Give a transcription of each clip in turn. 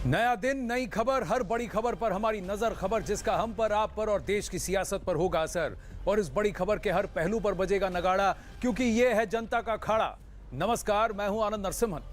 नया दिन, नई खबर, हर बड़ी खबर पर हमारी नजर, खबर जिसका हम पर, आप पर और देश की सियासत पर होगा असर। और इस बड़ी खबर के हर पहलू पर बजेगा नगाड़ा, क्योंकि यह है जनता का अखाड़ा। नमस्कार, मैं हूं आनंद नरसिम्हन।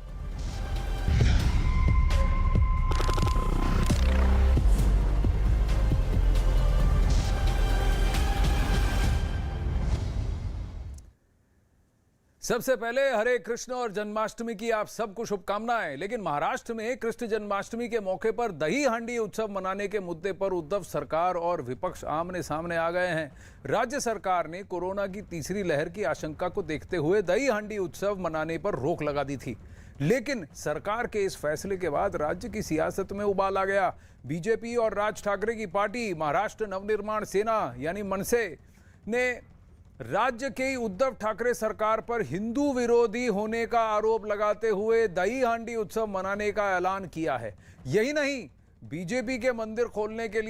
सबसे पहले हरे कृष्ण और जन्माष्टमी की आप सबको शुभकामनाएं। लेकिन महाराष्ट्र में कृष्ण जन्माष्टमी के मौके पर दही हांडी उत्सव मनाने के मुद्दे पर उद्धव सरकार और विपक्ष आमने सामने आ गए हैं। राज्य सरकार ने कोरोना की तीसरी लहर की आशंका को देखते हुए दही हांडी उत्सव मनाने पर रोक लगा दी थी, लेकिन सरकार के इस फैसले के बाद राज्य की सियासत में उबाल आ गया। बीजेपी और राज ठाकरे की पार्टी महाराष्ट्र नवनिर्माण सेना यानी मनसे ने राज्य के उद्धव ठाकरे सरकार पर हिंदू विरोधी होने का आरोप लगाते हुए दही हांडी उत्सव मनाने का ऐलान किया है। यही नहीं, बीजेपी के मंदिर खोलने के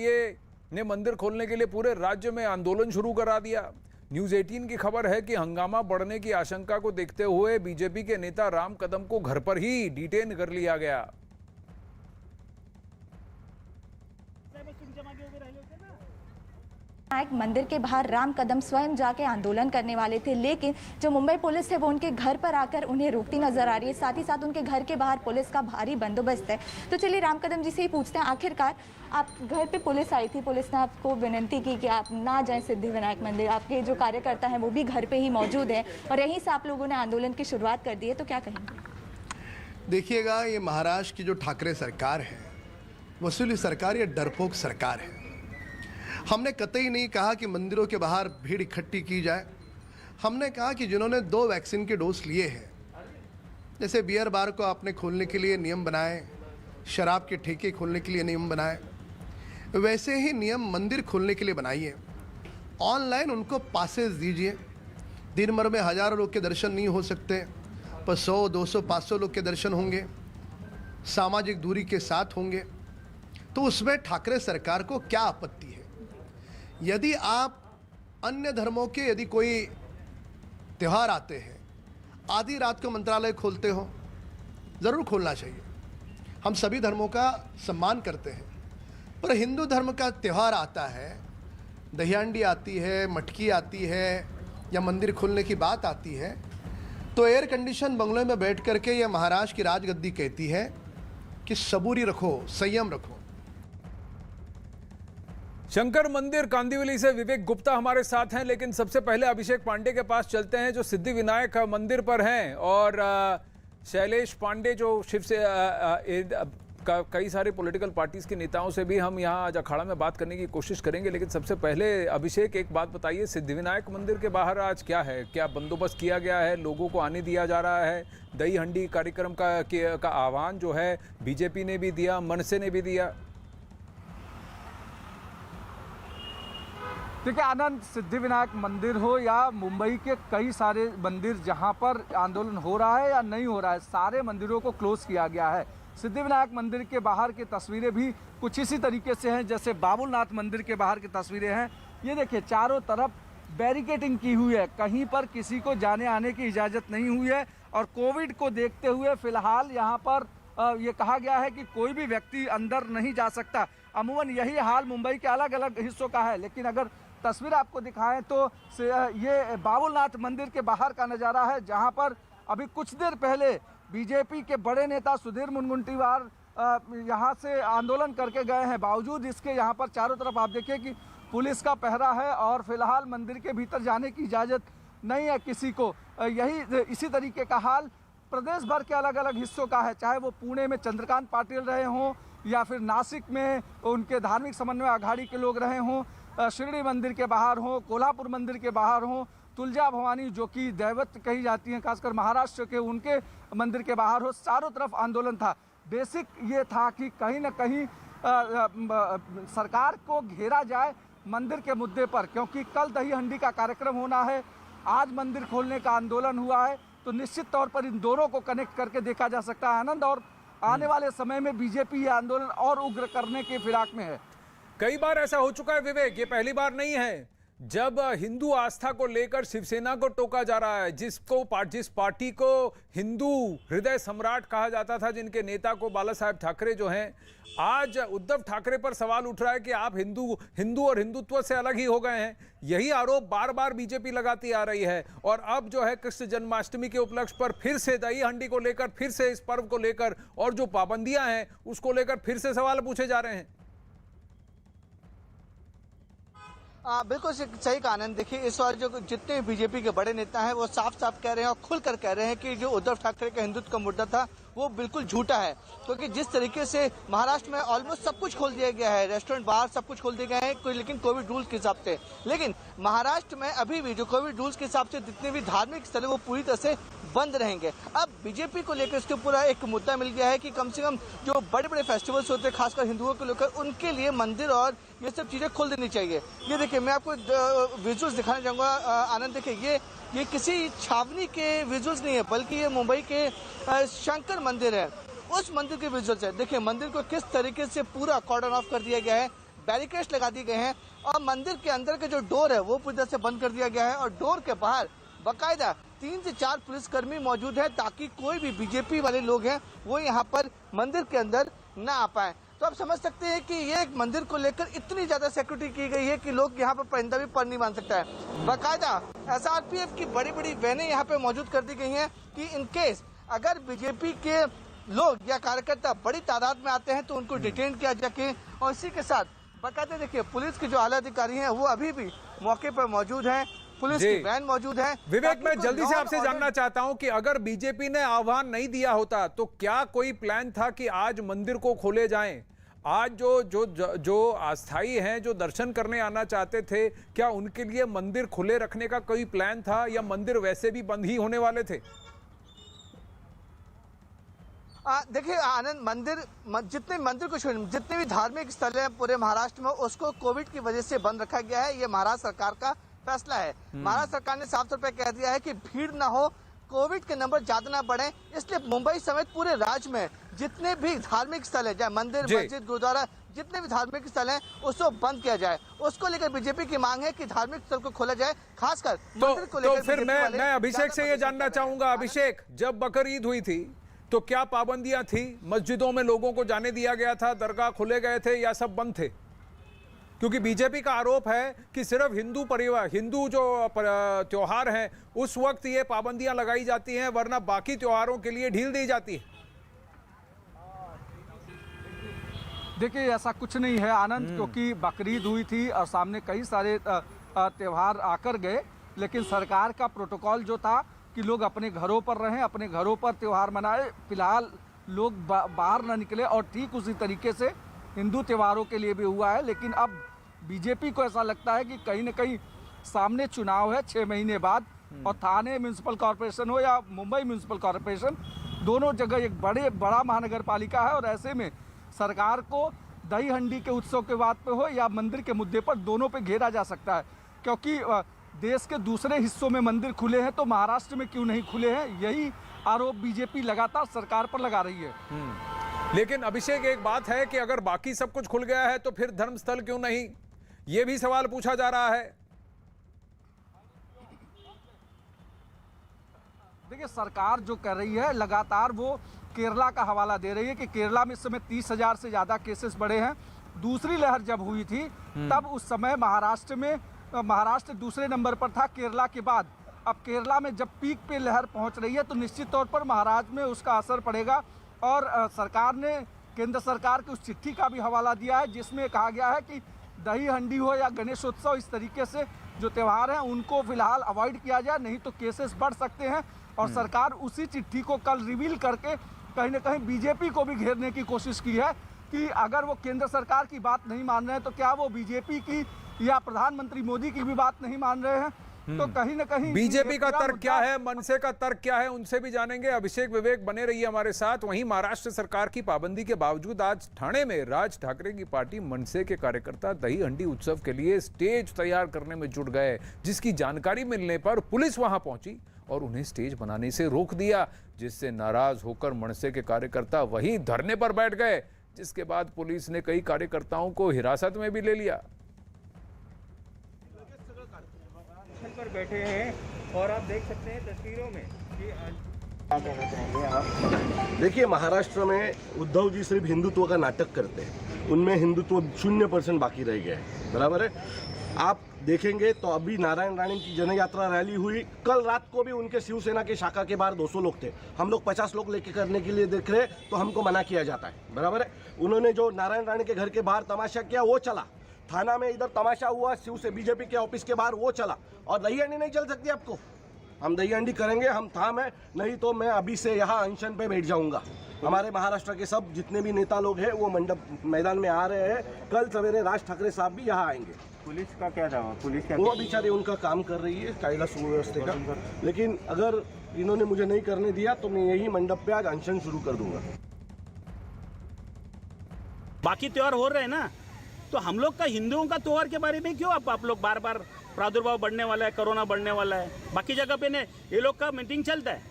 लिए पूरे राज्य में आंदोलन शुरू करा दिया। न्यूज़ 18 की खबर है कि हंगामा बढ़ने की आशंका को देखते हुए बीजेपी के नेता राम कदम को घर पर ही डिटेन कर लिया गया। विनायक मंदिर के बाहर राम कदम स्वयं जाके आंदोलन करने वाले थे, लेकिन जो मुंबई पुलिस है वो उनके घर पर आकर उन्हें रोकती नजर आ रही है। साथ ही साथ उनके घर के बाहर पुलिस का भारी बंदोबस्त है। तो चलिए राम कदम जी से ही पूछते हैं, आखिरकार आप घर पे पुलिस आई थी, पुलिस ने आपको विनती की कि आप ना जाएं सिद्धिविनायक मंदिर, आपके जो कार्यकर्ता हैं वो भी घर पे ही मौजूद हैं और यहीं से आप लोगों ने आंदोलन की शुरुआत कर दी है, तो क्या कहेंगे? देखिएगा, ये महाराष्ट्र की जो ठाकरे सरकार है, वसूली सरकार, ये डरपोक सरकार है। हमने कतई नहीं कहा कि मंदिरों के बाहर भीड़ इकट्ठी की जाए। हमने कहा कि जिन्होंने 2 वैक्सीन के डोज लिए हैं, जैसे बियर बार को आपने खोलने के लिए नियम बनाए, शराब के ठेके खोलने के लिए नियम बनाए, वैसे ही नियम मंदिर खोलने के लिए बनाइए। ऑनलाइन उनको पासेस दीजिए। दिन भर में हज़ारों लोग के दर्शन नहीं हो सकते, पर 100, 200, 500 लोग के दर्शन होंगे, सामाजिक दूरी के साथ होंगे। तो उसमें ठाकरे सरकार को क्या आपत्ति है? यदि आप अन्य धर्मों के यदि कोई त्यौहार आते हैं, आधी रात को मंत्रालय खोलते हो, ज़रूर खोलना चाहिए। हम सभी धर्मों का सम्मान करते हैं, पर हिंदू धर्म का त्यौहार आता है, दही हांडी आती है, मटकी आती है, या मंदिर खोलने की बात आती है, तो एयर कंडीशन बंगलों में बैठ करके ये महाराष्ट्र की राजगद्दी कहती है कि सबूरी रखो, संयम रखो। शंकर मंदिर कांदिवली से विवेक गुप्ता हमारे साथ हैं, लेकिन सबसे पहले अभिषेक पांडे के पास चलते हैं जो सिद्धिविनायक मंदिर पर हैं, और शैलेश पांडे जो शिव से कई सारे पॉलिटिकल पार्टीज के नेताओं से भी हम यहाँ आज अखाड़ा में बात करने की कोशिश करेंगे। लेकिन सबसे पहले अभिषेक, एक बात बताइए, सिद्धिविनायक मंदिर के बाहर आज क्या है? क्या बंदोबस्त किया गया है? लोगों को आने दिया जा रहा है? दही हंडी कार्यक्रम का आह्वान जो है बीजेपी ने भी दिया, मनसे ने भी दिया। देखिए आनंद, सिद्धिविनायक मंदिर हो या मुंबई के कई सारे मंदिर जहां पर आंदोलन हो रहा है या नहीं हो रहा है, सारे मंदिरों को क्लोज किया गया है। सिद्धिविनायक मंदिर के बाहर की तस्वीरें भी कुछ इसी तरीके से हैं जैसे बाबुलनाथ मंदिर के बाहर की तस्वीरें हैं। ये देखिए, चारों तरफ बैरिकेडिंग की हुई है, कहीं पर किसी को जाने आने की इजाज़त नहीं हुई है। और कोविड को देखते हुए फिलहाल यहाँ पर ये कहा गया है कि कोई भी व्यक्ति अंदर नहीं जा सकता। अमूमन यही हाल मुंबई के अलग अलग हिस्सों का है, लेकिन अगर तस्वीर आपको दिखाएं तो ये बाबुलनाथ मंदिर के बाहर का नज़ारा है, जहां पर अभी कुछ देर पहले बीजेपी के बड़े नेता सुधीर मुनगंटीवार यहां से आंदोलन करके गए हैं। बावजूद इसके यहां पर चारों तरफ आप देखिए कि पुलिस का पहरा है और फिलहाल मंदिर के भीतर जाने की इजाज़त नहीं है किसी को। इसी तरीके का हाल प्रदेश भर के अलग अलग हिस्सों का है, चाहे वो पुणे में चंद्रकांत पाटिल रहे हों या फिर नासिक में उनके धार्मिक समन्वय अघाड़ी के लोग रहे हों, शिरडी मंदिर के बाहर हो, कोल्हापुर मंदिर के बाहर हो, तुलजा भवानी जो कि दैवत कही जाती हैं खासकर महाराष्ट्र के, उनके मंदिर के बाहर हो, चारों तरफ आंदोलन था। बेसिक ये था कि कहीं ना कहीं सरकार को घेरा जाए मंदिर के मुद्दे पर, क्योंकि कल दही हंडी का कार्यक्रम होना है, आज मंदिर खोलने का आंदोलन हुआ है, तो निश्चित तौर पर इन दोनों को कनेक्ट करके देखा जा सकता है आनंद। और आने वाले समय में बीजेपी ये आंदोलन और उग्र करने के फिराक में है। कई बार ऐसा हो चुका है विवेक, ये पहली बार नहीं है। जब हिंदू आस्था को लेकर शिवसेना को टोका जा रहा है, जिस पार्टी को हिंदू हृदय सम्राट कहा जाता था, जिनके नेता को बाला साहेब ठाकरे जो हैं, आज उद्धव ठाकरे पर सवाल उठ रहा है कि आप हिंदू और हिंदुत्व से अलग ही हो गए हैं। यही आरोप बार बार बीजेपी लगाती आ रही है। और अब जो है कृष्ण जन्माष्टमी के उपलक्ष्य पर फिर से दही हंडी को लेकर, फिर से इस पर्व को लेकर और जो पाबंदियां हैं उसको लेकर फिर से सवाल पूछे जा रहे हैं। बिल्कुल सही कहा आनंद। देखिए, इस बार जो जितने बीजेपी के बड़े नेता हैं वो साफ साफ कह रहे हैं और खुलकर कह रहे हैं कि जो उद्धव ठाकरे का हिंदुत्व का मुद्दा था वो बिल्कुल झूठा है, क्योंकि जिस तरीके से महाराष्ट्र में ऑलमोस्ट सब कुछ खोल दिया गया है, रेस्टोरेंट बार सब कुछ खोल दिए गए हैं, लेकिन कोविड रूल्स के हिसाब से। लेकिन महाराष्ट्र में अभी भी जो कोविड रूल्स के हिसाब से जितने भी धार्मिक स्थल है वो पूरी तरह से बंद रहेंगे। अब बीजेपी को लेकर इसके पूरा एक मुद्दा मिल गया है कि कम से कम जो बड़े बड़े फेस्टिवल्स होते हैं खासकर हिंदुओं को लेकर, उनके लिए मंदिर और ये सब चीजें खोल देनी चाहिए। ये देखिए, मैं आपको विजुअल्स दिखाना चाहूंगा आनंद। देखिए, ये किसी छावनी के विजुअल्स नहीं है, बल्कि ये मुंबई के शंकर मंदिर है, उस मंदिर के विजुअल्स है। देखिए, मंदिर को किस तरीके से पूरा कॉर्डन ऑफ कर दिया गया है, बैरिकेड्स लगा दिए गए हैं और मंदिर के अंदर के जो डोर है वो पूरी तरह से बंद कर दिया गया है और डोर के बाहर बाकायदा 3 से 4 पुलिसकर्मी मौजूद है ताकि कोई भी बीजेपी वाले लोग हैं वो यहाँ पर मंदिर के अंदर ना आ पाए। तो आप समझ सकते हैं कि ये एक मंदिर को लेकर इतनी ज्यादा सिक्योरिटी की गई है कि लोग यहाँ पर परिंदा भी पर नहीं मान सकता है। बाकायदा SRPF की बड़ी बड़ी वैनें यहाँ पे मौजूद कर दी गई हैं कि इन केस अगर बीजेपी के लोग या कार्यकर्ता बड़ी तादाद में आते हैं तो उनको डिटेन किया जाके। और इसी के साथ बाकायदा देखिए, पुलिस के जो आला अधिकारी हैं वो अभी भी मौके पर मौजूद हैं, पुलिस की वैन मौजूद है। विवेक, मैं जल्दी से आपसे जानना चाहता हूं कि अगर बीजेपी ने आह्वान नहीं दिया होता तो क्या कोई प्लान था कि आज मंदिर को खोले जाएं? आज जो अस्थाई हैं, जो दर्शन करने आना चाहते थे, क्या उनके लिए मंदिर खुले रखने का कोई प्लान था या मंदिर वैसे भी बंद ही होने वाले थे? देखिए आनंद, जितने भी धार्मिक स्थल हैं पूरे महाराष्ट्र में उसको कोविड की वजह से बंद रखा गया है। ये महाराष्ट्र सरकार का फैसला है। महाराष्ट्र सरकार ने साफ तौर पर कह दिया है कि भीड़ ना हो, कोविड के नंबर ज्यादा ना बढ़े, इसलिए मुंबई समेत पूरे राज्य में जितने भी धार्मिक स्थल है, चाहे मंदिर, मस्जिद, गुरुद्वारा, जितने भी धार्मिक स्थल हैं उसको बंद किया जाए। उसको लेकर बीजेपी की मांग है कि धार्मिक स्थल को खोला जाए, खासकर मंदिर को लेकर। तो फिर मैं अभिषेक से ये जानना चाहूंगा, अभिषेक, जब बकरीद हुई थी तो क्या पाबंदियां थी? मस्जिदों में लोगों को जाने दिया गया था, दरगाह खुले गए थे या सब बंद थे? क्योंकि बीजेपी का आरोप है कि सिर्फ हिंदू जो त्योहार हैं उस वक्त ये पाबंदियां लगाई जाती हैं, वरना बाकी त्योहारों के लिए ढील दी जाती है। देखिए, ऐसा कुछ नहीं है आनंद, क्योंकि बकरीद हुई थी और सामने कई सारे त्योहार आकर गए, लेकिन सरकार का प्रोटोकॉल जो था कि लोग अपने घरों पर रहें, अपने घरों पर त्योहार मनाएं, फिलहाल लोग बाहर न निकले। और ठीक उसी तरीके से हिंदू त्योहारों के लिए भी हुआ है। लेकिन अब बीजेपी को ऐसा लगता है कि कहीं न कहीं सामने चुनाव है 6 महीने बाद, और थाने म्यूनसिपल कॉरपोरेशन हो या मुंबई म्यूनसिपल कॉरपोरेशन, दोनों जगह एक बड़ा महानगर पालिका है। और ऐसे में सरकार को दही हंडी के उत्सव के बात पे हो या मंदिर के मुद्दे पर, दोनों पे घेरा जा सकता है। क्योंकि देश के दूसरे हिस्सों में मंदिर खुले हैं तो महाराष्ट्र में क्यों नहीं खुले हैं, यही आरोप बीजेपी लगातार सरकार पर लगा रही है। लेकिन अभिषेक, एक बात है कि अगर बाकी सब कुछ खुल गया है तो फिर धर्मस्थल क्यों नहीं, यह भी सवाल पूछा जा रहा है। देखिए, सरकार जो कर रही है लगातार वो केरला का हवाला दे रही है कि केरला में इस समय 30,000 से ज्यादा केसेस बढ़े हैं। दूसरी लहर जब हुई थी तब उस समय महाराष्ट्र दूसरे नंबर पर था केरला के बाद। अब केरला में जब पीक पे लहर पहुंच रही है तो निश्चित तौर पर महाराष्ट्र में उसका असर पड़ेगा। और सरकार ने केंद्र सरकार की उस चिट्ठी का भी हवाला दिया है जिसमें कहा गया है कि दही हंडी हो या गणेशोत्सव, इस तरीके से जो त्यौहार हैं उनको फिलहाल अवॉइड किया जाए, नहीं तो केसेस बढ़ सकते हैं। और सरकार उसी चिट्ठी को कल रिवील करके कहीं ना कहीं बीजेपी को भी घेरने की कोशिश की है कि अगर वो केंद्र सरकार की बात नहीं मान रहे हैं तो क्या वो बीजेपी की या प्रधानमंत्री मोदी की भी बात नहीं मान रहे हैं। तो कहीं ना कहीं बीजेपी का तर्क क्या है, मनसे का तर्क क्या है, उनसे भी जानेंगे। अभिषेक, विवेक, बने रहिए हमारे साथ। वहीं महाराष्ट्र सरकार की पाबंदी के बावजूद आज ठाणे में राज ठाकरे की पार्टी मनसे के कार्यकर्ता दही हंडी उत्सव के लिए स्टेज तैयार करने में जुट गए, जिसकी जानकारी मिलने पर पुलिस वहां पहुंची और उन्हें स्टेज बनाने से रोक दिया, जिससे नाराज होकर मनसे के कार्यकर्ता वहीं धरने पर बैठ गए, जिसके बाद पुलिस ने कई कार्यकर्ताओं को हिरासत में भी ले लिया। पर बैठे हैं और आप देख सकते हैं तस्वीरों में कि क्या कहना चाहेंगे आप? देखिए, महाराष्ट्र में उद्धव जी सिर्फ हिंदुत्व का नाटक करते हैं, उनमें हिंदुत्व 0% बाकी रह गया है, बराबर है। आप देखेंगे तो अभी नारायण राणे की जनयात्रा रैली हुई, कल रात को भी उनके शिवसेना के शाखा के बाहर 200 लोग थे। हम लोग 50 लोग लेके करने के लिए देख रहे तो हमको मना किया जाता है, बराबर है। उन्होंने जो नारायण राणे के घर के बाहर तमाशा किया वो चला, थाना में इधर तमाशा हुआ, शिव से बीजेपी के ऑफिस के बाहर वो चला, और दही हांडी नहीं चल सकती आपको। हम दही हांडी करेंगे, हम थाम है, नहीं तो मैं अभी से यहाँ अनशन पे बैठ जाऊंगा। हमारे महाराष्ट्र के सब जितने भी नेता लोग हैं वो मंडप मैदान में आ रहे हैं। कल सवेरे राज ठाकरे साहब भी यहाँ आएंगे। पुलिस का क्या दावा? पुलिस क्या वो बेचारे उनका काम कर रही है कायदा सुव्यवस्था का, लेकिन अगर इन्होंने मुझे नहीं करने दिया तो मैं यही मंडप पे आज अनशन शुरू कर दूंगा। बाकी त्योहार हो रहे हैं ना, तो हम लोग का हिंदुओं का त्योहार के बारे में क्यों आप लोग बार बार प्रादुर्भाव बढ़ने वाला है, कोरोना बढ़ने वाला है, बाकी जगह पे ने ये लोग का मीटिंग चलता है,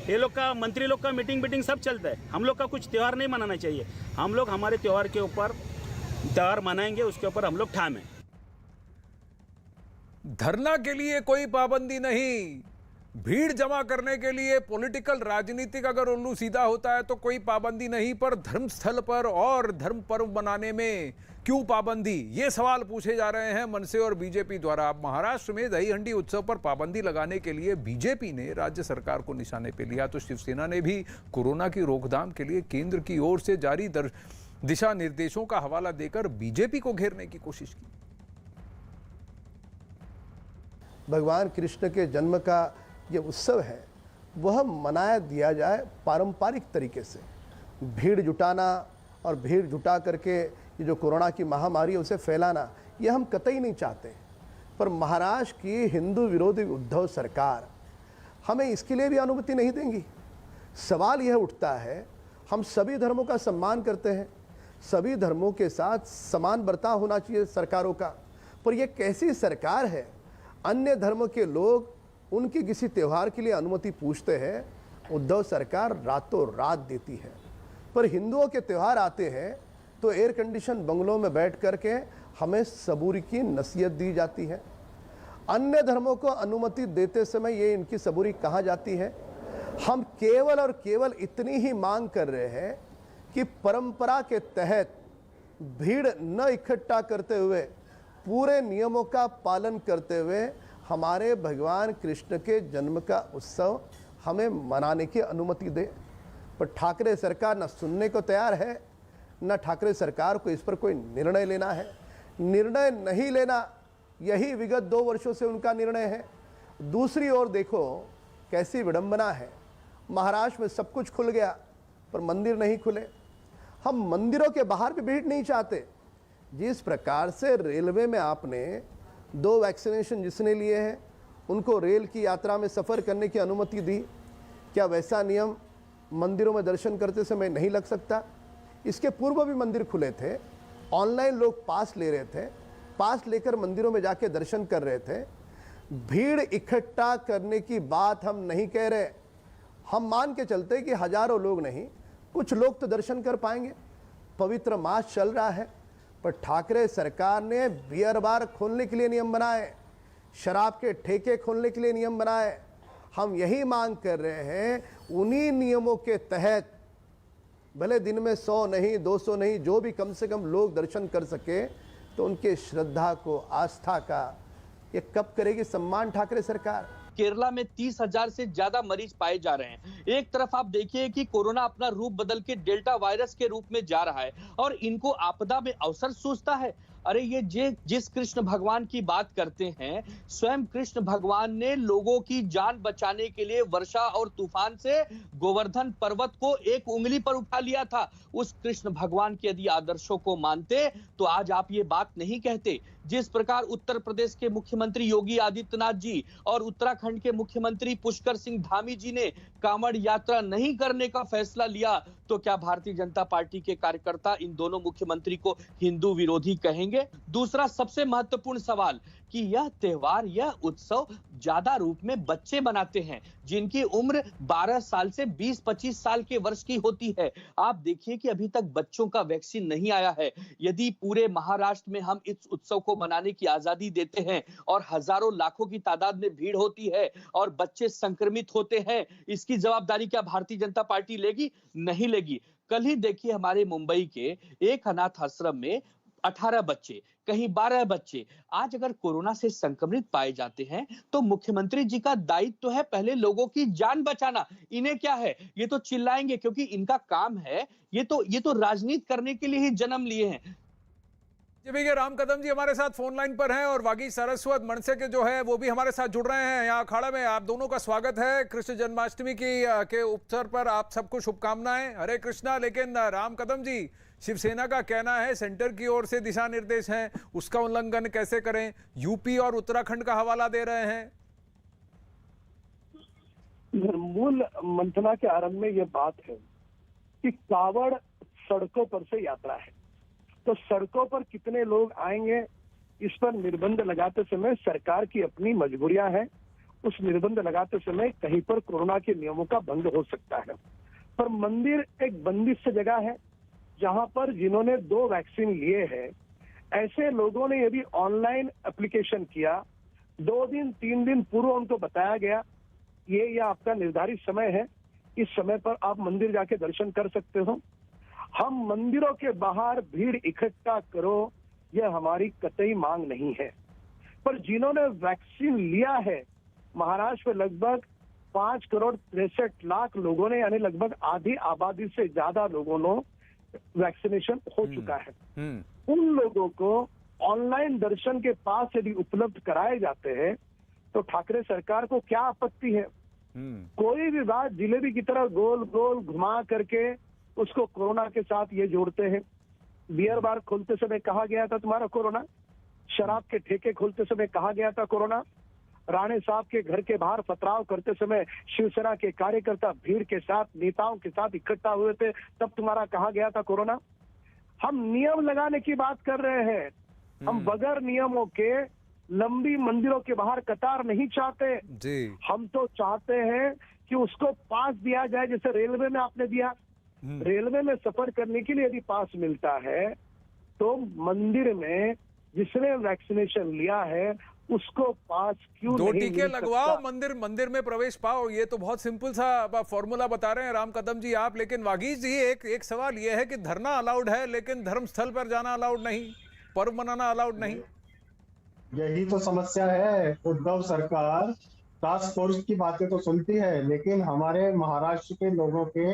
ये लोग का मंत्री लोग का मीटिंग सब चलता है। हम लोग का कुछ त्यौहार नहीं मनाना चाहिए। हम लोग हमारे त्यौहार के ऊपर त्यौहार मनाएंगे, उसके ऊपर हम लोग ठाम हैं। धरना के लिए कोई पाबंदी नहीं, भीड़ जमा करने के लिए पॉलिटिकल राजनीतिक अगर उल्लू सीधा होता है तो कोई पाबंदी नहीं, पर धर्मस्थल पर और धर्म पर्व मनाने में क्यों पाबंदी, ये सवाल पूछे जा रहे हैं मनसे और बीजेपी द्वारा। महाराष्ट्र में दही हंडी उत्सव पर पाबंदी लगाने के लिए बीजेपी ने राज्य सरकार को निशाने पे लिया, तो शिवसेना ने भी कोरोना की रोकथाम के लिए केंद्र की ओर से जारी दिशा निर्देशों का हवाला देकर बीजेपी को घेरने की कोशिश की। भगवान कृष्ण के जन्म का ये उत्सव है वह मनाया दिया जाए पारंपरिक तरीके से। भीड़ जुटाना और भीड़ जुटा करके ये जो कोरोना की महामारी है उसे फैलाना, ये हम कतई नहीं चाहते। पर महाराष्ट्र की हिंदू विरोधी उद्धव सरकार हमें इसके लिए भी अनुमति नहीं देंगी। सवाल यह उठता है, हम सभी धर्मों का सम्मान करते हैं, सभी धर्मों के साथ समान बर्ताव होना चाहिए सरकारों का, पर यह कैसी सरकार है, अन्य धर्म के लोग उनके किसी त्यौहार के लिए अनुमति पूछते हैं, उद्धव सरकार रातों रात देती है। पर हिंदुओं के त्यौहार आते हैं तो एयर कंडीशन बंगलों में बैठ करके हमें सबूरी की नसीहत दी जाती है। अन्य धर्मों को अनुमति देते समय ये इनकी सबूरी कहाँ जाती है। हम केवल और केवल इतनी ही मांग कर रहे हैं कि परंपरा के तहत भीड़ न इकट्ठा करते हुए, पूरे नियमों का पालन करते हुए हमारे भगवान कृष्ण के जन्म का उत्सव हमें मनाने की अनुमति दे। पर ठाकरे सरकार न सुनने को तैयार है, न ठाकरे सरकार को इस पर कोई निर्णय लेना है। निर्णय नहीं लेना, यही विगत 2 वर्षों से उनका निर्णय है। दूसरी ओर देखो कैसी विडंबना है, महाराष्ट्र में सब कुछ खुल गया पर मंदिर नहीं खुले। हम मंदिरों के बाहर भी भीड़ नहीं चाहते। जिस प्रकार से रेलवे में आपने 2 वैक्सीनेशन जिसने लिए हैं उनको रेल की यात्रा में सफ़र करने की अनुमति दी, क्या वैसा नियम मंदिरों में दर्शन करते समय नहीं लग सकता? इसके पूर्व भी मंदिर खुले थे, ऑनलाइन लोग पास ले रहे थे, पास लेकर मंदिरों में जाके दर्शन कर रहे थे। भीड़ इकट्ठा करने की बात हम नहीं कह रहे। हम मान के चलते कि हजारों लोग नहीं, कुछ लोग तो दर्शन कर पाएंगे। पवित्र मास चल रहा है, पर ठाकरे सरकार ने बियर बार खोलने के लिए नियम बनाए, शराब के ठेके खोलने के लिए नियम बनाए। हम यही मांग कर रहे हैं, उन्हीं नियमों के तहत भले दिन में 100 नहीं 200 नहीं, जो भी कम से कम लोग दर्शन कर सके, तो उनके श्रद्धा को, आस्था का ये कब करेगी सम्मान ठाकरे सरकार? केरला में 30,000 से ज्यादा मरीज पाए जा रहे हैं। एक तरफ आप देखिए कि कोरोना अपना रूप बदल के डेल्टा वायरस के रूप में जा रहा है और इनको आपदा में अवसर सूझता है। अरे ये जिस कृष्ण भगवान की बात करते हैं, स्वयं कृष्ण भगवान ने लोगों की जान बचाने के लिए वर्षा और तूफान से गोवर्धन पर्वत को 1 उंगली पर उठा लिया था। उस कृष्ण भगवान के यदि आदर्शों को मानते तो आज आप ये बात नहीं कहते। जिस प्रकार उत्तर प्रदेश के मुख्यमंत्री योगी आदित्यनाथ जी और उत्तराखंड के मुख्यमंत्री पुष्कर सिंह धामी जी ने कांवड़ यात्रा नहीं करने का फैसला लिया, तो क्या भारतीय जनता पार्टी के कार्यकर्ता इन दोनों मुख्यमंत्री को हिंदू विरोधी कहेंगे? रहेंगे। दूसरा सबसे महत्वपूर्ण सवाल कि यह त्योहार, यह उत्सव ज्यादा रूप में बच्चे मनाते हैं जिनकी उम्र 12 साल से 20-25 साल के वर्ष की होती है। आप देखिए कि अभी तक बच्चों का वैक्सीन नहीं आया है। यदि पूरे महाराष्ट्र में हम इस उत्सव को मनाने की आजादी देते हैं और हजारों लाखों की तादाद में भीड़ होती है और बच्चे संक्रमित होते हैं, इसकी जवाबदारी क्या भारतीय जनता पार्टी लेगी? नहीं लेगी। कल ही देखिए हमारे मुंबई के एक अनाथ आश्रम में 18 बच्चे, कहीं 12 बच्चे आज अगर कोरोना से संक्रमित पाए जाते हैं तो मुख्यमंत्री जी का दायित्व तो है पहले लोगों की जान बचाना। इन्हें क्या है, ये तो चिल्लाएंगे क्योंकि इनका काम है, ये तो राजनीति करने के लिए ही जन्म लिए हैं। जी राम कदम जी हमारे साथ फोन लाइन पर हैं और वागी सारस्वत मनसे के जो है वो भी हमारे साथ जुड़ रहे हैं यहाँ अखाड़ा में। आप दोनों का स्वागत है कृष्ण जन्माष्टमी के अवसर पर। आप सबको शुभकामनाएं, हरे कृष्णा। लेकिन राम कदम जी, शिवसेना का कहना है सेंटर की ओर से दिशा निर्देश हैं, उसका उल्लंघन कैसे करें? यूपी और उत्तराखंड का हवाला दे रहे हैं। मूल मंथना के आरंभ में यह बात है कि कावड़ सड़कों पर से यात्रा है, तो सड़कों पर कितने लोग आएंगे इस पर निर्बंध लगाते समय सरकार की अपनी मजबूरियां हैं। उस निर्बंध लगाते समय कहीं पर कोरोना के नियमों का भंग हो सकता है, पर मंदिर एक बंदिश जगह है जहां पर जिन्होंने 2 वैक्सीन लिए हैं ऐसे लोगों ने यदि ऑनलाइन एप्लीकेशन किया, 2 दिन 3 दिन पूर्व उनको बताया गया ये आपका निर्धारित समय है, इस समय पर आप मंदिर जाके दर्शन कर सकते हो। हम मंदिरों के बाहर भीड़ इकट्ठा करो यह हमारी कतई मांग नहीं है, पर जिन्होंने वैक्सीन लिया है, महाराष्ट्र में लगभग 5 करोड़ 63 लाख लोगों ने, यानी लगभग आधी आबादी से ज्यादा लोगों ने वैक्सीनेशन हो चुका है। उन लोगों को ऑनलाइन दर्शन के पास यदि उपलब्ध कराए जाते हैं तो ठाकरे सरकार को क्या आपत्ति है? कोई भी बात जिलेबी की तरह गोल गोल घुमा करके उसको कोरोना के साथ ये जोड़ते हैं। बियर बार खोलते समय कहा गया था तुम्हारा कोरोना, शराब के ठेके खोलते समय कहा गया था कोरोना, राणे साहब के घर के बाहर पथराव करते समय शिवसेना के कार्यकर्ता भीड़ के साथ, नेताओं के साथ इकट्ठा हुए थे, तब तुम्हारा कहा गया था कोरोना। हम नियम लगाने की बात कर रहे हैं, हम बगैर नियमों के लंबी मंदिरों के बाहर कतार नहीं चाहते जी। हम तो चाहते हैं कि उसको पास दिया जाए, जैसे रेलवे में आपने दिया। रेलवे में सफर करने के लिए यदि पास मिलता है तो मंदिर में जिसने वैक्सीनेशन लिया है उसको पास क्यों 2 नहीं टीके मिल लगवाओ, सकता? मंदिर में प्रवेश पाओ। ये तो बहुत सिंपल सा फॉर्मूला बता रहे हैं राम कदम जी आप। लेकिन वागीश जी एक सवाल ये है कि धरना अलाउड है लेकिन धर्मस्थल पर जाना अलाउड नहीं, पर्व मनाना अलाउड नहीं। यही तो समस्या है। उद्धव सरकार टास्क फोर्स की बातें तो सुनती है लेकिन हमारे महाराष्ट्र के लोगों के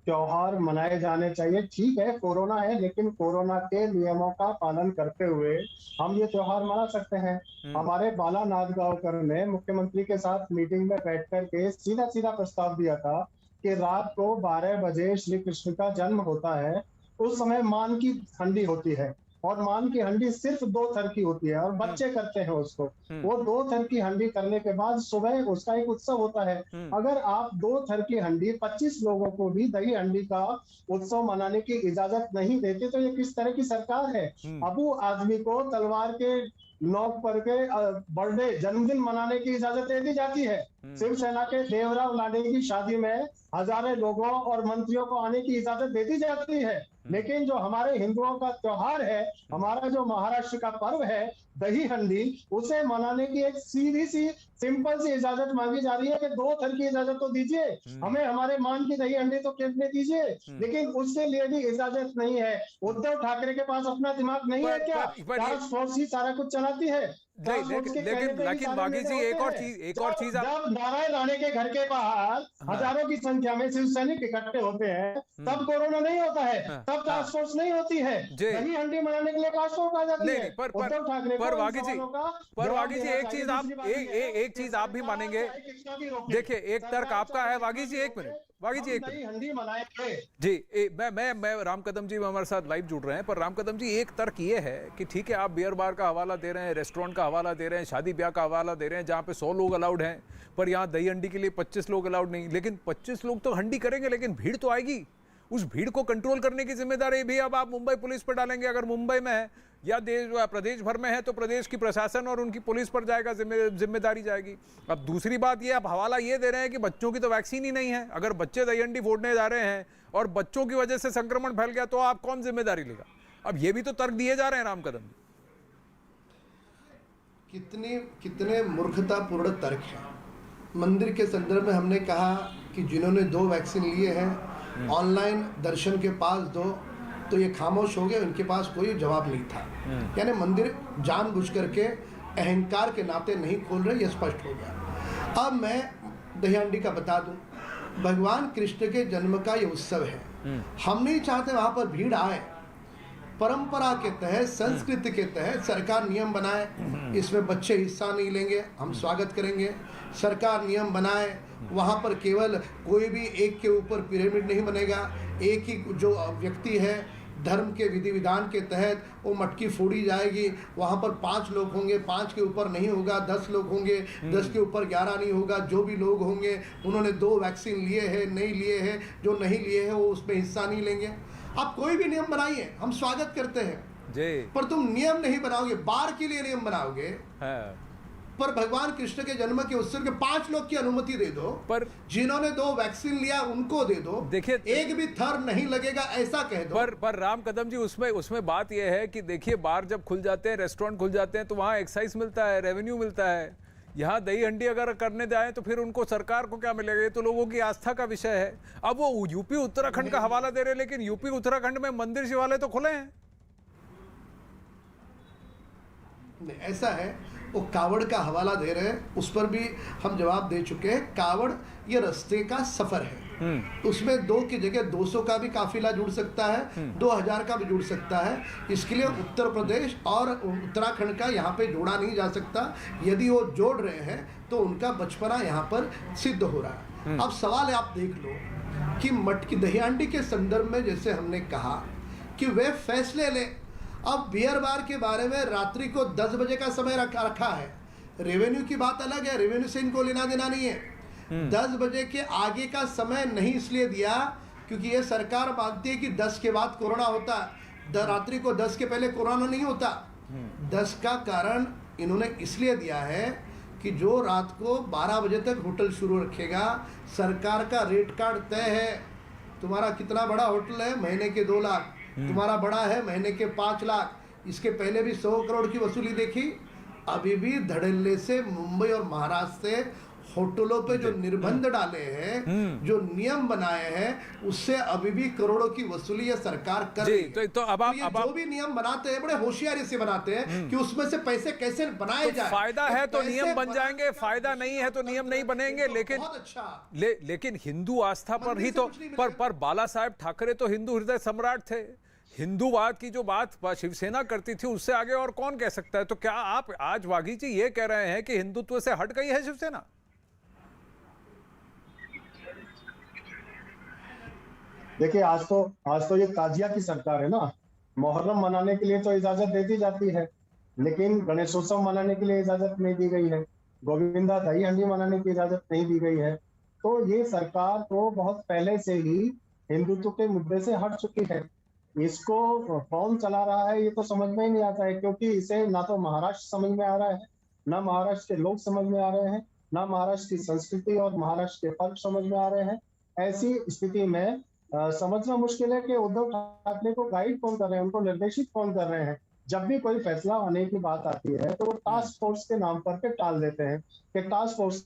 त्योहार मनाए जाने चाहिए। ठीक है कोरोना है लेकिन कोरोना के नियमों का पालन करते हुए हम ये त्योहार मना सकते हैं। हमारे बाला नांदगांवकर ने मुख्यमंत्री के साथ मीटिंग में बैठकर के सीधा प्रस्ताव दिया था कि रात को 12 बजे श्री कृष्ण का जन्म होता है, उस समय मान की हंडी होती है और मान की हंडी सिर्फ 2 थर की होती है और बच्चे करते हैं उसको। वो 2 थर की हंडी करने के बाद सुबह उसका एक उत्सव होता है। अगर आप 2 थर की हंडी 25 लोगों को भी दही हंडी का उत्सव मनाने की इजाजत नहीं देते तो ये किस तरह की सरकार है? अबू आदमी को तलवार के नोक पर के बर्थडे जन्मदिन मनाने की इजाजत दे दी जाती है। शिवसेना के देवराव लाडे की शादी में हजारों लोगों और मंत्रियों को आने की इजाजत दे दी जाती है, लेकिन जो हमारे हिंदुओं का त्योहार है, हमारा जो महाराष्ट्र का पर्व है दही हंडी, उसे मनाने की एक सीधी सी सिंपल सी इजाजत मांगी जा रही है कि 2 थर की इजाजत तो दीजिए, हमें हमारे मान की दही हंडी तो खेलने दीजिए, लेकिन उसके लिए भी इजाजत नहीं है। उद्धव ठाकरे के पास अपना दिमाग नहीं है क्या? टास्क फोर्स ही सारा कुछ चलाती है। लेकिन बागी जी एक और चीज जब नारायण राणे के घर के बाहर हजारों की संख्या में शिव सैनिक इकट्ठे होते हैं तब कोरोना नहीं होता है, तब टास्क फोर्स नहीं होती है। दही हंडी मनाने के लिए टास्क फोर्स आ जाती है। उद्धव ठाकरे पर वागी जी एक चीज आप भी मानेंगे। देखिए एक तर्क आपका है वागी जी, एक मिनट वागी जी एक मिनट जी। मैं राम कदम जी हमारे साथ लाइव जुड़ रहे हैं, पर राम कदम जी एक तर्क ये है कि ठीक है आप बियर बार का हवाला दे रहे हैं, रेस्टोरेंट का हवाला दे रहे हैं, शादी ब्याह का हवाला दे रहे हैं जहाँ पे 100 लोग अलाउड हैं, पर यहाँ दही हंडी के लिए 25 लोग अलाउड नहीं। लेकिन 25 लोग तो हंडी करेंगे लेकिन भीड़ तो आएगी उस भीड़ को कंट्रोल करने की जिम्मेदारी भी अब आप मुंबई पुलिस पर डालेंगे। अगर मुंबई में है या देश प्रदेश भर में है तो प्रदेश की प्रशासन और उनकी पुलिस पर जाएगा, जिम्मेदारी जाएगी। अब दूसरी बात ये, आप हवाला ये दे रहे हैं कि बच्चों की तो वैक्सीन ही नहीं है। अगर बच्चे दही हंडी फोड़ने जा रहे हैं और बच्चों की वजह से संक्रमण फैल गया तो आप कौन जिम्मेदारी लेगा? अब ये भी तो तर्क दिए जा रहे हैं राम कदम। कितने मूर्खतापूर्ण तर्क हैं। मंदिर के संदर्भ में हमने कहा कि जिन्होंने 2 वैक्सीन लिए हैं ऑनलाइन दर्शन के पास दो, तो ये खामोश हो गए, उनके पास कोई जवाब नहीं था। यानी मंदिर जानबूझ करके अहंकार के नाते नहीं खोल रहे, ये स्पष्ट हो गया। अब मैं दही हांडी का बता दूं, भगवान कृष्ण के जन्म का ये उत्सव है। हम नहीं चाहते वहाँ पर भीड़ आए। परंपरा के तहत, संस्कृति के तहत सरकार नियम बनाए, इसमें बच्चे हिस्सा नहीं लेंगे, हम स्वागत करेंगे। सरकार नियम बनाए, वहाँ पर केवल कोई भी एक के ऊपर पिरामिड नहीं बनेगा। एक ही जो व्यक्ति है धर्म के विधि विधान के तहत वो मटकी फोड़ी जाएगी। वहाँ पर 5 लोग होंगे, 5 के ऊपर नहीं होगा, 10 लोग होंगे, 10 के ऊपर 11 नहीं होगा। जो भी लोग होंगे उन्होंने 2 वैक्सीन लिए हैं, नहीं लिए हैं, जो नहीं लिए हैं वो उसमें हिस्सा नहीं लेंगे। आप कोई भी नियम बनाइए, हम स्वागत करते हैं जी, पर तुम नियम नहीं बनाओगे, बार के लिए नियम बनाओगे। पर भगवान कृष्ण के जन्म के उत्सव के 5 लोग की अनुमति दे दो, पर जिन्होंने 2 वैक्सीन लिया उनको दे दो। देखिए, एक भी थर नहीं लगेगा ऐसा कह दो। पर राम कदम जी, उसमें बात यह है कि देखिए, बार जब खुल जाते हैं, रेस्टोरेंट खुल जाते हैं तो वहाँ एक्साइज मिलता है, रेवेन्यू मिलता है। यहाँ दही हंडी अगर करने जाए तो फिर उनको सरकार को क्या मिलेगा? ये तो लोगों की आस्था का विषय है। अब वो यूपी उत्तराखंड का हवाला दे रहे हैं, लेकिन यूपी उत्तराखंड में मंदिर शिवालय तो खुले हैं। ऐसा है, वो कावड़ का हवाला दे रहे हैं, उस पर भी हम जवाब दे चुके हैं। कावड़ ये रास्ते का सफर है, उसमें 2 की जगह 200 का भी काफिला जुड़ सकता है, 2000 का भी जुड़ सकता है। इसके लिए उत्तर प्रदेश और उत्तराखंड का यहाँ पे जोड़ा नहीं जा सकता। यदि वो जोड़ रहे हैं तो उनका बचपना यहाँ पर सिद्ध हो रहा है। अब सवाल आप देख लो कि मटकी दही हांडी के संदर्भ में जैसे हमने कहा कि वे फैसले ले। अब बियर बार के बारे में रात्रि को 10 बजे का समय रखा है। रेवेन्यू की बात अलग है, रेवेन्यू से इनको लेना देना नहीं है। 10 बजे के आगे का समय नहीं इसलिए दिया क्योंकि ये सरकार मानती है कि 10 के बाद कोरोना होता है, रात्रि को 10 के पहले कोरोना नहीं होता। 10 का कारण इन्होंने इसलिए दिया है कि जो रात को 12 बजे तक होटल शुरू रखेगा, सरकार का रेट कार्ड तय है। तुम्हारा कितना बड़ा होटल है? महीने के 2 लाख। तुम्हारा बड़ा है महीने के 5 लाख। इसके पहले भी 100 करोड़ की वसूली देखी। अभी भी धड़ल्ले से मुंबई और महाराष्ट्र से होटलों पे जो निर्बंध डाले हैं, जो नियम बनाए हैं, उससे अभी भी करोड़ों की वसूली ये सरकार कर रही है। तो अब आप जो भी नियम बनाते हैं बड़े होशियारी से बनाते हैं कि उसमें से पैसे कैसे बनाए जाए। फायदा है तो नियम बन जाएंगे, फायदा नहीं है तो नियम नहीं बनेंगे। लेकिन लेकिन हिंदू आस्था पर ही तो पर बाला साहेब ठाकरे तो हिंदू हृदय सम्राट थे। हिंदूवाद की जो बात शिवसेना करती थी उससे आगे और कौन कह सकता है? तो क्या आप आज वाघी जी ये कह रहे हैं कि हिंदुत्व से हट गई है शिवसेना? देखिए, आज तो ये ताजिया की सरकार है ना। मुहर्रम मनाने के लिए तो इजाजत दे दी जाती है, लेकिन गणेशोत्सव मनाने के लिए इजाजत नहीं दी गई है, गोविंदा दही हंडी मनाने की इजाजत नहीं दी गई है। तो ये सरकार तो बहुत पहले से ही हिंदुत्व के मुद्दे से हट चुकी है। इसको कौन चला रहा है ये तो समझ में ही नहीं आता है, क्योंकि इसे ना तो महाराष्ट्र समझ में आ रहा है, ना महाराष्ट्र के लोग समझ में आ रहे हैं, ना महाराष्ट्र की संस्कृति और महाराष्ट्र के फर्क समझ में आ रहे हैं। ऐसी स्थिति में समझना मुश्किल है कि उद्धव ठाकरे को गाइड कौन कर रहे हैं, उनको निर्देशित कौन कर रहे हैं। जब भी कोई फैसला आने की बात आती है तो वो टास्क फोर्स के नाम पर के टाल देते हैं कि टास्क फोर्स।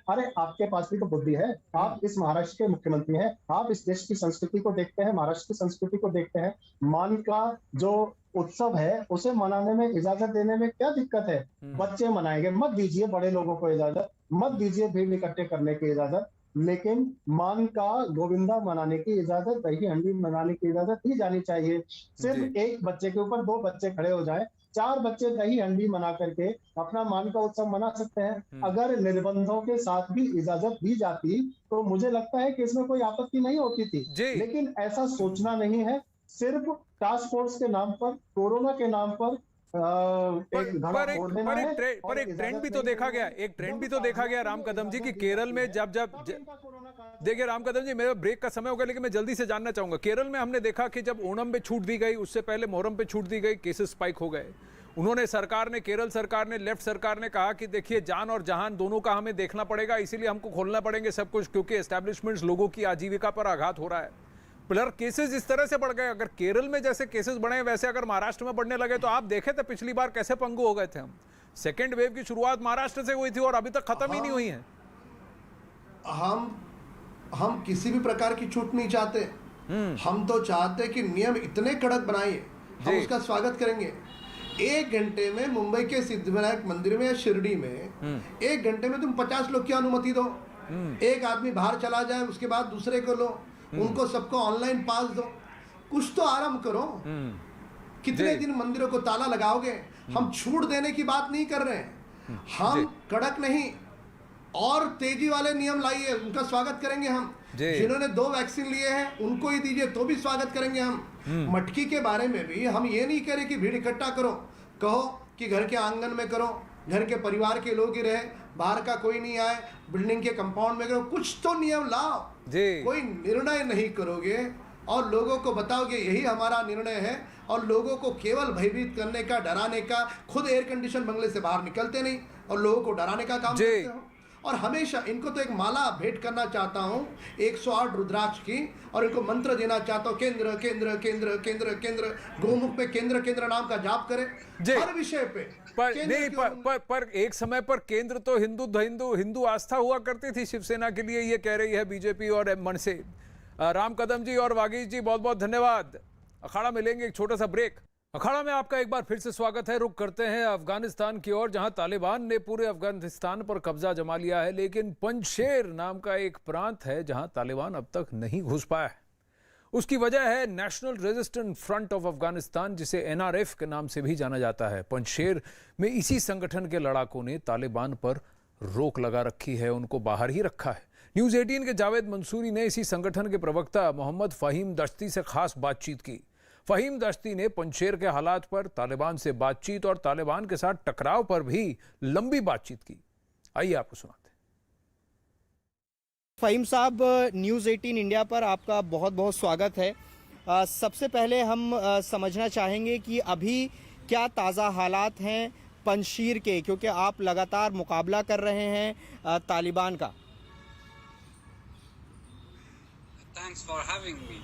अरे आपके पास भी तो बुद्धि है, आप इस महाराष्ट्र के मुख्यमंत्री हैं, आप इस देश की संस्कृति को देखते हैं, महाराष्ट्र की संस्कृति को देखते हैं। मान का जो उत्सव है उसे मनाने में इजाजत देने में क्या दिक्कत है? बच्चे मनाएंगे, मत दीजिए बड़े लोगों को इजाजत, मत दीजिए भीड़ इकट्ठे करने की इजाजत, लेकिन मान का गोविंदा मनाने की इजाजत, दही हंडी मनाने की इजाजत दी जानी चाहिए। सिर्फ एक बच्चे के ऊपर 2 बच्चे खड़े हो जाए, 4 बच्चे दही हंडी मना करके अपना मान का उत्सव मना सकते हैं। अगर निर्बंधों के साथ भी इजाजत दी जाती तो मुझे लगता है कि इसमें कोई आपत्ति नहीं होती थी, लेकिन ऐसा सोचना नहीं है। सिर्फ टास्क फोर्स के नाम पर, कोरोना के नाम पर एक धड़ा पर फोड़ देना है और एक ट्रेंड इजाजत भी तो नहीं देखा देना गया, है। एक ट्रेंड भी एकदम तो देखा गया सावधानी राम से कदम जी की इजाजत केरल में दी जब तब इनका कोरोना का देखिए राम कदम जी, मेरा ब्रेक का समय हो गया लेकिन मैं जल्दी से जानना चाहूंगा, केरल में हमने देखा कि जब ओणम पे छूट दी गई, उससे पहले मोहर्रम पे छूट दी गई, केसेस स्पाइक हो गए। उन्होंने केरल सरकार ने, लेफ्ट सरकार ने कहा कि देखिए जान और जहान दोनों का हमें देखना पड़ेगा, इसीलिए हमको खोलना पड़ेंगे सब कुछ, क्योंकि एस्टैब्लिशमेंट्स लोगों की आजीविका पर आघात हो रहा है। प्लस केसेस इस तरह से बढ़ गए, अगर केरल में जैसे केसेस बढ़े वैसे अगर महाराष्ट्र में बढ़ने लगे तो आप देखे थे पिछली बार कैसे पंगु हो गए थे हम। सेकेंड वेव की शुरुआत महाराष्ट्र से हुई थी और अभी तक खत्म ही नहीं हुई है। हम किसी भी प्रकार की छूट नहीं चाहते। हम तो चाहते कि नियम इतने कड़क बनाइए, हम उसका स्वागत करेंगे। 1 घंटे में मुंबई के सिद्धिविनायक मंदिर में या शिरडी में 1 घंटे में तुम 50 लोग की अनुमति दो। एक आदमी बाहर चला जाए, उसके बाद दूसरे को लो, उनको सबको ऑनलाइन पास दो, कुछ तो आरंभ करो। कितने दिन मंदिरों को ताला लगाओगे? हम छूट देने की बात नहीं कर रहे हैं, हम कड़क नहीं और तेजी वाले नियम लाइए, उनका स्वागत करेंगे हम। जिन्होंने 2 वैक्सीन लिए हैं उनको ही दीजिए तो भी स्वागत करेंगे हम। मटकी के बारे में भी हम ये नहीं कह रहे कि भीड़ इकट्ठा करो, कहो कि घर के आंगन में करो, घर के परिवार के लोग ही रहे, बाहर का कोई नहीं आए, बिल्डिंग के कंपाउंड में करो, कुछ तो नियम लाओ। कोई निर्णय नहीं करोगे और लोगों को बताओगे यही हमारा निर्णय है और लोगों को केवल भयभीत करने का, डराने का, खुद एयर कंडीशन बंगले से बाहर निकलते नहीं और लोगों को डराने का काम करते हो। और हमेशा इनको तो एक माला भेंट करना चाहता हूँ 108 रुद्राक्ष की, और इनको मंत्र देना चाहता हूँ, केंद्र केंद्र केंद्र केंद्र केंद्र, गोमुख पे केंद्र केंद्र नाम का जाप करें हर विषय पे। पर एक समय पर केंद्र तो हिंदू आस्था हुआ करती थी शिवसेना के लिए, ये कह रही है बीजेपी और मनसे। राम कदम जी और वागीश जी बहुत बहुत धन्यवाद। अखाड़ा में लेंगे एक छोटा सा ब्रेक। अखाड़ा में आपका एक बार फिर से स्वागत है। रुक करते हैं अफगानिस्तान की ओर, जहां तालिबान ने पूरे अफगानिस्तान पर कब्जा जमा लिया है, लेकिन पंजशेर नाम का एक प्रांत है जहां तालिबान अब तक नहीं घुस पाया है। उसकी वजह है national resistance front of Afghanistan, जिसे NRF के नाम से भी जाना जाता है। पंजशेर में इसी संगठन के लड़ाकों ने तालिबान पर रोक लगा रखी है, उनको बाहर ही रखा है। न्यूज़ 18 के जावेद मंसूरी ने इसी संगठन के प्रवक्ता मोहम्मद फ़हीम दश्ती से खास बातचीत की। फ़हीम दश्ती ने पंजशेर के हालात पर, तालिबान से बातचीत और तालिबान के साथ टकराव पर भी लंबी बातचीत की। आइए आपको सुनाते हैं। फ़हीम साहब, न्यूज़ 18 इंडिया पर आपका बहुत बहुत स्वागत है। सबसे पहले हम समझना चाहेंगे कि अभी क्या ताज़ा हालात हैं पंजशीर के, क्योंकि आप लगातार मुकाबला कर रहे हैं तालिबान का। Thanks for having me.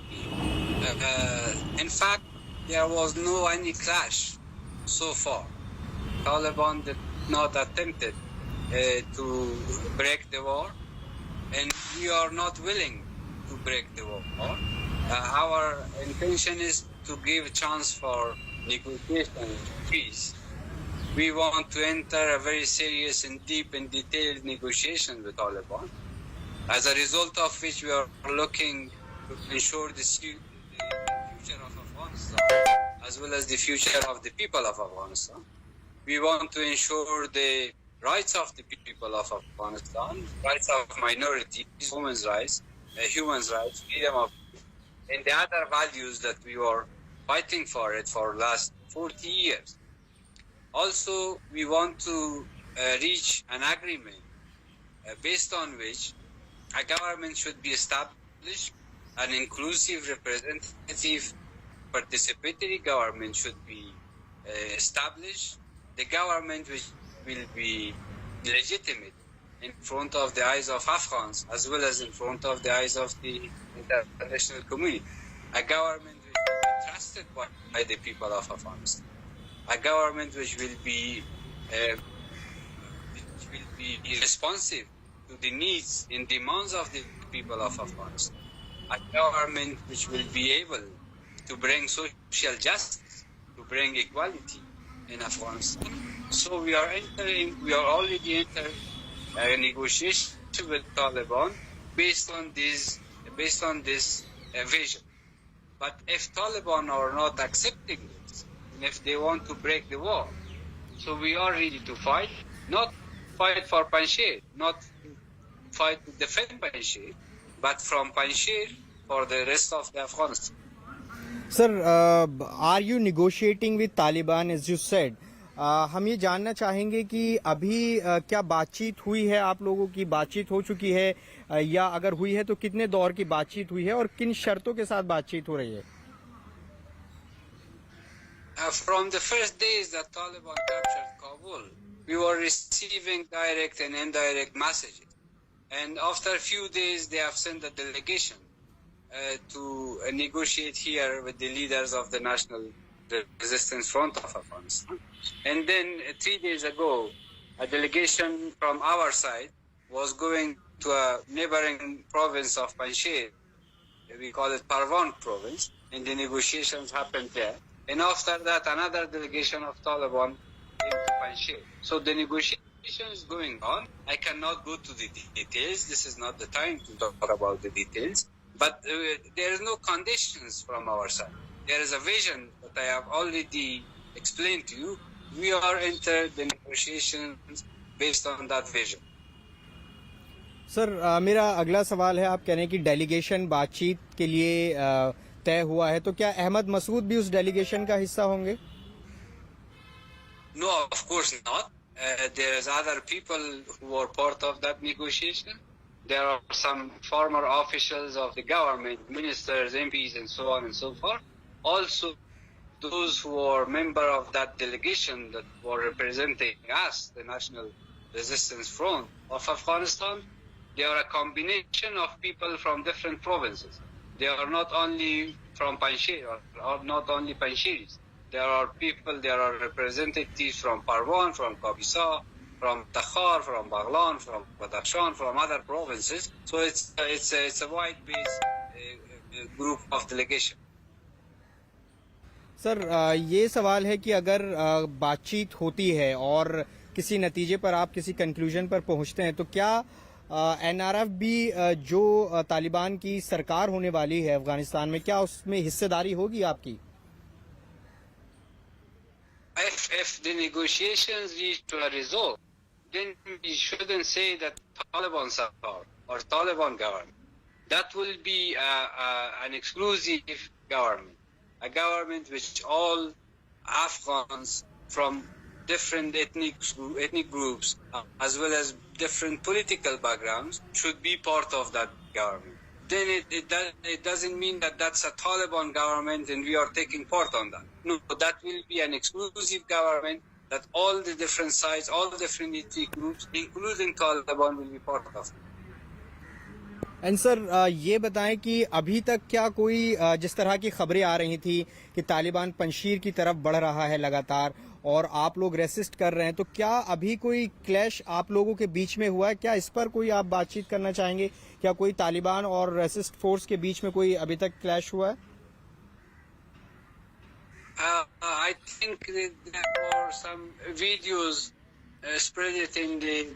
In fact, there was no any clash so far. Taliban did not attempted to break the war, and we are not willing to break the war. Our intention is to give a chance for negotiation and peace. We want to enter a very serious and deep and detailed negotiation with Taliban, as a result of which we are looking to ensure the future of Afghanistan as well as the future of the people of Afghanistan. We want to ensure the rights of the people of Afghanistan, rights of minorities, women's rights, freedom of, and the other values that we were fighting for it for last 40 years. Also, we want to reach an agreement based on which a government should be established, an inclusive, representative, participatory government should be established, the government which will be legitimate in front of the eyes of Afghans as well as in front of the eyes of the international community, a government which will be trusted by the people of Afghanistan, a government which will be responsive to the needs and demands of the people of Afghanistan, a government which will be able to bring social justice, to bring equality in Afghanistan. So we are already entering a negotiation with Taliban based on this vision. But if Taliban are not accepting this, and if they want to break the war, so we are ready to fight, not fight for Panjshir, not fight to defend Panjshir, but from Panjshir for the rest of the Afghanistan. Sir, are you negotiating with Taliban as you said? हम ये जानना चाहेंगे कि अभी क्या बातचीत हुई है, आप लोगों की बातचीत हो चुकी है, या अगर हुई है तो कितने दौर की बातचीत हुई है और किन शर्तों के साथ बातचीत हो रही है? From the first days that Taliban captured Kabul, we were receiving direct and indirect messages. And after a few days, they have sent a delegation to negotiate here with the leaders of the National Resistance Front of Afghanistan. And then 3 days ago, a delegation from our side was going to a neighboring province of Panjshir. We call it Parwan province, and the negotiations happened there. And after that, another delegation of Taliban came to Panjshir. So the negotiation is going on. I cannot go to the details. This is not the time to talk about the details. But there is no conditions from our side. There is a vision that I have already explained to you. We are entered the negotiations based on that vision. Sir, मेरा अगला सवाल है, आप कह रहे हैं कि delegation बातचीत के लिए तय हुआ है, तो क्या अहमद मसूद भी उस डेलीगेशन का हिस्सा होंगे? No, of course not. There is other people who are part of that negotiation. There are some former officials of the government, ministers, MPs, and so on and so forth. Also, those who are member of that delegation that were representing us, the National Resistance Front of Afghanistan, they are a combination of people from different provinces. They are not only from Panjshir or not only Panjshiris. There are people, there are representatives from Parwan, from Kabisa, from Takhar, from Baghlan, from Badakhshan, from other provinces. So it's a wide-based group of delegation. Sir, ये सवाल है कि अगर बातचीत होती है और किसी नतीजे पर आप किसी कंक्लूजन पर पहुंचते हैं, तो क्या एनआरएफ भी जो तालिबान की सरकार होने वाली है अफगानिस्तान में, क्या उसमें हिस्सेदारी होगी आपकी? If the negotiations lead to a result, then we shouldn't say that Taliban Sarkar or Taliban government. That will be an exclusive government, a government which all Afghans from different ethnic groups, as well as different political backgrounds, should be part of that government. Then it doesn't mean that that's a Taliban government and we are taking part on that. No, that will be an exclusive government that all the different sides, all the different ethnic groups, including Taliban, will be part of. And sir, ये बताएं कि अभी तक क्या कोई जिस तरह की खबरें आ रही थी कि तालिबान पंजशीर की तरफ बढ़ रहा है लगातार और आप लोग रेसिस्ट कर रहे हैं, तो क्या अभी कोई क्लैश आप लोगों के बीच में हुआ है? क्या इस पर कोई आप बातचीत करना चाहेंगे? क्या कोई तालिबान और रेसिस्ट फोर्स के बीच में कोई अभी तक क्लैश हुआ है? I think there were some videos spread it in the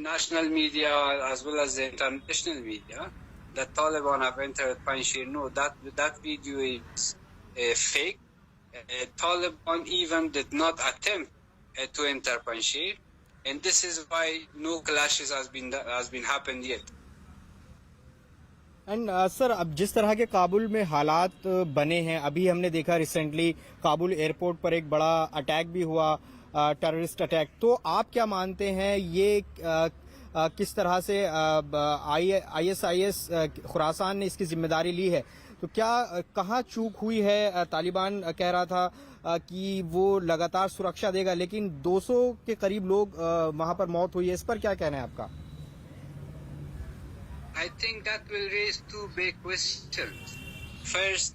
national media as well as the international media that Taliban have entered Panjshir. No, that video is fake. Taliban even did not attempt to enter Panjshir, and this is why no clashes has been happened yet. And sir, अब जिस तरह के काबुल में हालात बने हैं, अभी हमने देखा रिसेंटली काबुल एयरपोर्ट पर एक बड़ा अटैक भी हुआ, टेररिस्ट अटैक, तो आप क्या मानते हैं ये किस तरह से ISIS खुरासान ने इसकी जिम्मेदारी ली है? तो क्या कहाँ चूक हुई है? तालिबान कह रहा था कि वो लगातार सुरक्षा देगा, लेकिन 200 के करीब लोग वहां पर मौत हुई है, इस पर क्या कहना है आपका? I think that will raise two big questions. First,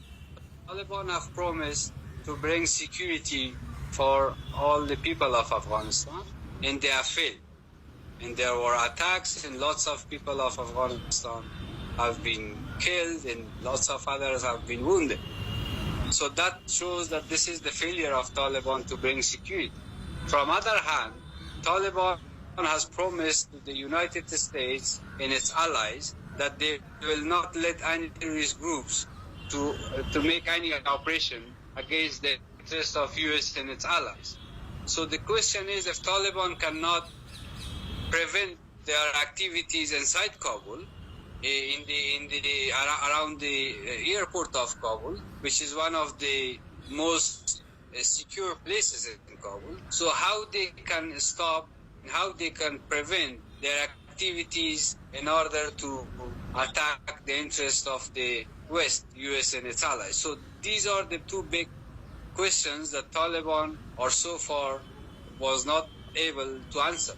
Taliban have promised to bring security for all the people of Afghanistan, and they have failed. And there were attacks, and lots of people of Afghanistan have been killed, and lots of others have been wounded. So that shows that this is the failure of Taliban to bring security. From other hand, Taliban has promised to the United States and its allies that they will not let any terrorist groups to make any operation against the interests of US and its allies. So the question is, if Taliban cannot prevent their activities inside Kabul, around the airport of Kabul, which is one of the most secure places in Kabul. So how they can stop, how they can prevent their activities in order to attack the interest of the West, US and its allies. So these are the two big questions that Taliban or so far was not able to answer.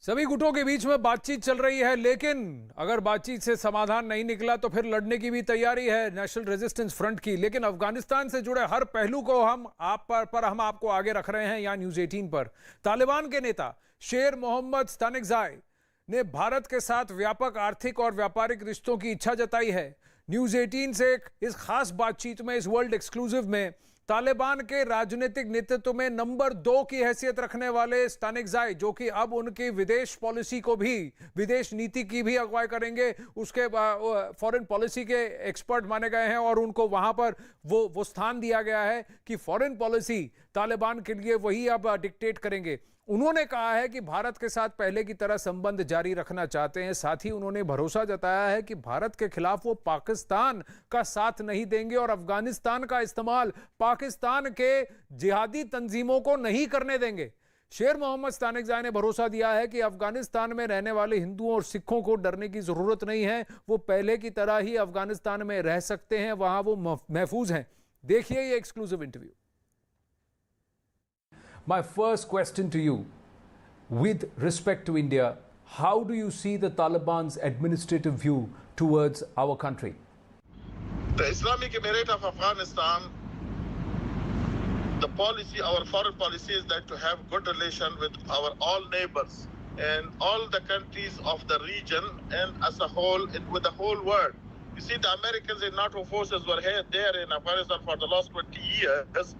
सभी गुटों के बीच में बातचीत चल रही है, लेकिन अगर बातचीत से समाधान नहीं निकला तो फिर लड़ने की भी तैयारी है नेशनल रेजिस्टेंस फ्रंट की। लेकिन अफगानिस्तान से जुड़े हर पहलू को हम आपको आगे रख रहे हैं यहाँ न्यूज 18 पर। तालिबान के नेता शेर मोहम्मद स्तानिक्ज़ाई ने भारत के साथ व्यापक आर्थिक और व्यापारिक रिश्तों की इच्छा जताई है। न्यूज 18 से इस खास बातचीत में, इस वर्ल्ड एक्सक्लूसिव में, तालिबान के राजनीतिक नेतृत्व में नंबर 2 की हैसियत रखने वाले स्तानिक्ज़ाई, जो कि अब उनकी विदेश पॉलिसी को भी, विदेश नीति की भी अगुवाई करेंगे, उसके फॉरेन पॉलिसी के एक्सपर्ट माने गए हैं और उनको वहां पर वो स्थान दिया गया है कि फॉरेन पॉलिसी तालिबान के लिए वही अब डिक्टेट करेंगे। उन्होंने कहा है कि भारत के साथ पहले की तरह संबंध जारी रखना चाहते हैं। साथ ही उन्होंने भरोसा जताया है कि भारत के खिलाफ वो पाकिस्तान का साथ नहीं देंगे और अफगानिस्तान का इस्तेमाल पाकिस्तान के जिहादी तंजीमों को नहीं करने देंगे। शेर मोहम्मद स्तानिक्ज़ाई ने भरोसा दिया है कि अफगानिस्तान में रहने वाले हिंदुओं और सिखों को डरने की जरूरत नहीं है, वो पहले की तरह ही अफगानिस्तान में रह सकते हैं, वहां वो महफूज हैं। देखिए ये exclusive interview. My first question to you, with respect to India, how do you see the Taliban's administrative view towards our country? The Islamic Emirate of Afghanistan, the policy, our foreign policy is that to have good relation with our all neighbors and all the countries of the region and as a whole, with the whole world. You see, the Americans and NATO forces were here there in Afghanistan for the last 20 years.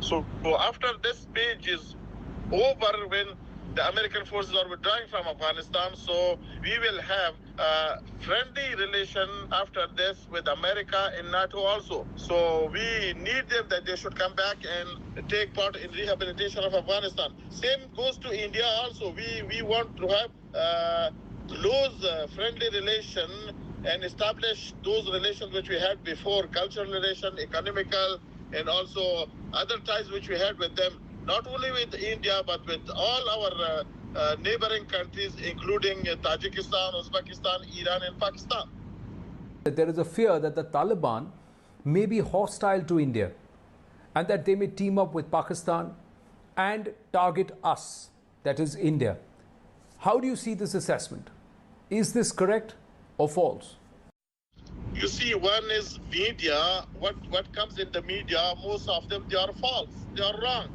So after this page is over, when the American forces are withdrawing from Afghanistan, so we will have a friendly relation after this with America and NATO also. So we need them that they should come back and take part in rehabilitation of Afghanistan. Same goes to India also. We want to have close friendly relation and establish those relations which we had before, cultural relation, economical, and also other ties which we had with them, not only with India, but with all our neighboring countries, including Tajikistan, Uzbekistan, Iran, and Pakistan. There is a fear that the Taliban may be hostile to India and that they may team up with Pakistan and target us, that is India. How do you see this assessment? Is this correct or false? You see, one is media. What comes in the media, most of them, they are false. They are wrong.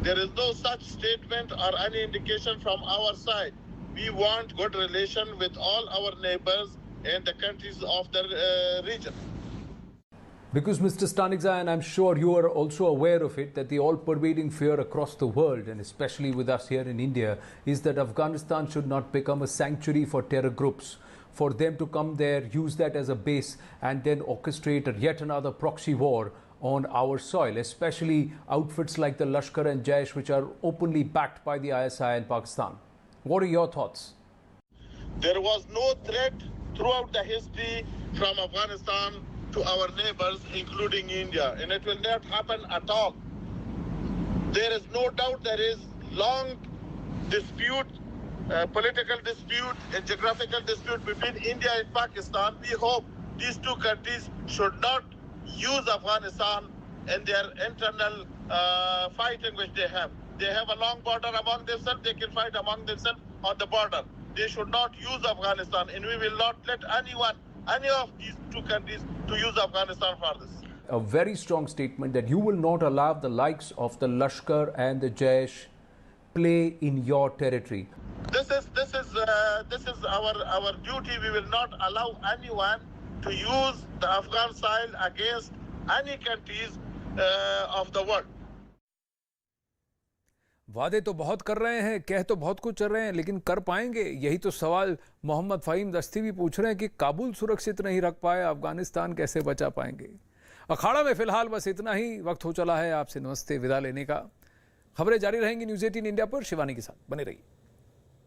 There is no such statement or any indication from our side. We want good relation with all our neighbors and the countries of the region. Because Mr. Stanikzai, and I'm sure you are also aware of it, that the all-pervading fear across the world, and especially with us here in India, is that Afghanistan should not become a sanctuary for terror groups, for them to come there, use that as a base, and then orchestrate yet another proxy war on our soil, especially outfits like the Lashkar and Jaish, which are openly backed by the ISI in Pakistan. What are your thoughts? There was no threat throughout the history from Afghanistan to our neighbors, including India, and it will not happen at all. There is no doubt there is long dispute, political dispute, and geographical dispute between India and Pakistan. We hope these two countries should not use Afghanistan in their internal fighting which they have. They have a long border among themselves. They can fight among themselves on the border. They should not use Afghanistan, and we will not let any of these two countries to use Afghanistan for this. A very strong statement that you will not allow the likes of the Lashkar and the Jaish play in your territory. This is our duty. We will not allow anyone to use the Afghan soil against any countries of the world. वादे तो बहुत कर रहे हैं, कह तो बहुत कुछ कर रहे हैं, लेकिन कर पाएंगे? यही तो सवाल मोहम्मद फ़हीम दस्ती भी पूछ रहे हैं कि काबुल सुरक्षित नहीं रख पाए, अफगानिस्तान कैसे बचा पाएंगे? अखाड़ा में फिलहाल बस इतना ही। वक्त हो चला है आपसे नमस्ते विदा लेने का। खबरें जारी रहेंगी न्यूज़ 18 इंडिया पर। शिवानी के साथ बने रहिए।